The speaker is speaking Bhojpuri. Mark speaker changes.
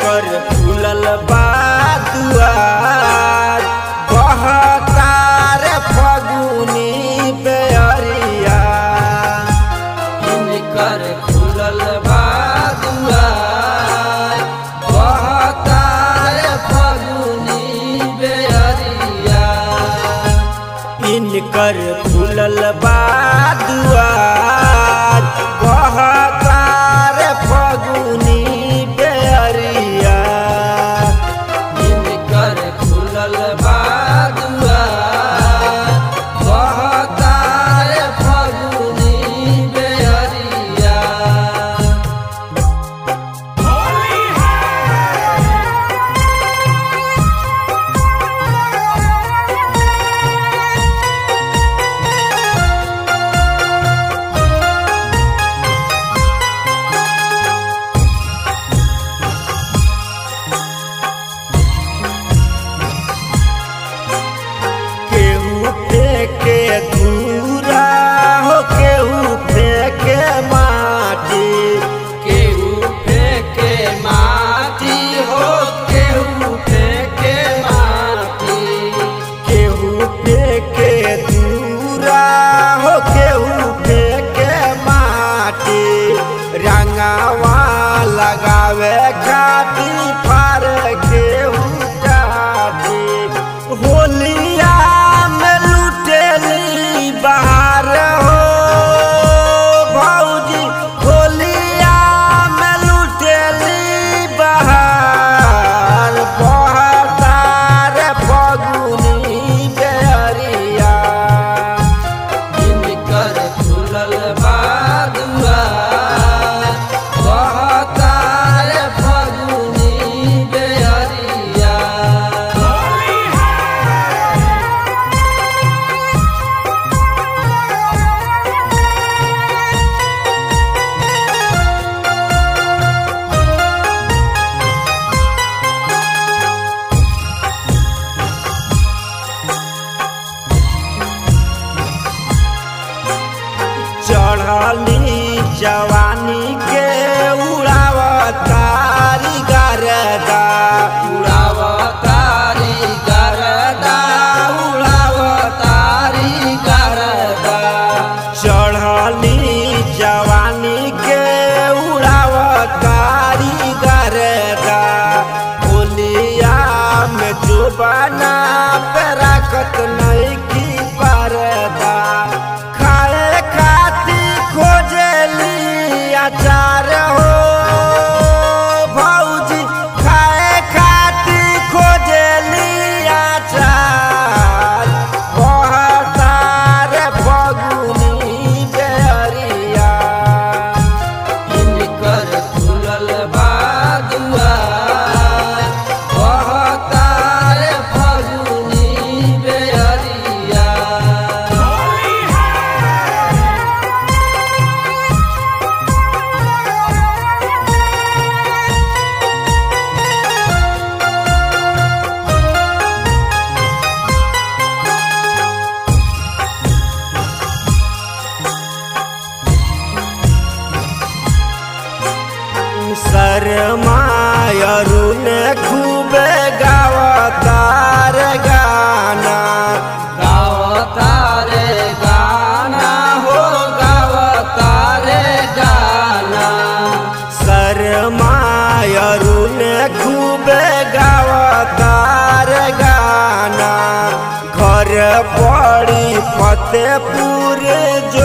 Speaker 1: कर खुलल बा दुआर बहतार फगुनी बेअरिया।
Speaker 2: इनकर खुलल बा दुआर बहतार फगुनी बेअरिया।
Speaker 1: इनकर खुलल बा दुआर बहतार फगुनी बेअरिया।
Speaker 2: इनकर खुलल बा दुआर बहतार फगुनी बेअरिया।
Speaker 1: फेंके धूरा हो केहू फेंके माटी।
Speaker 2: केहू फेंके माटी हो केहू फेंके माटी।
Speaker 1: केहू फेंके धूरा हो केहू फेंके माटी। रंगावा लगावे खातिर फार केहू टाटी। होलिया बाहर हो भौजी होलिया में लुटेली बाहर बहतार फगुनी बेअरिया।
Speaker 2: इनकर खुलल बा दुआर बहतार फगुनी बेअरिया।
Speaker 1: चढ़ली जवानी के उड़ावतारी गरदा।
Speaker 2: उड़ावतारी गरदा उड़ावतारी गरदा।
Speaker 1: चढ़ली जवानी के उड़ावतारी गरदा। होलिया में जो बना पे रखत नहीं की परदा। अचार हो भौजी खाए खातिर खोजली अचार बहतार फगुनी बेअरिया।
Speaker 2: इनकर खुलल बा दुआर बहतार फगुनी बेअरिया।
Speaker 1: शरमायरुन खूबे गावतार गाना।
Speaker 2: गावतार गाना हो गावतार गाना।
Speaker 1: शरमायरुन खूबे गावतार गाना। घर पड़ी फतेहपुर जो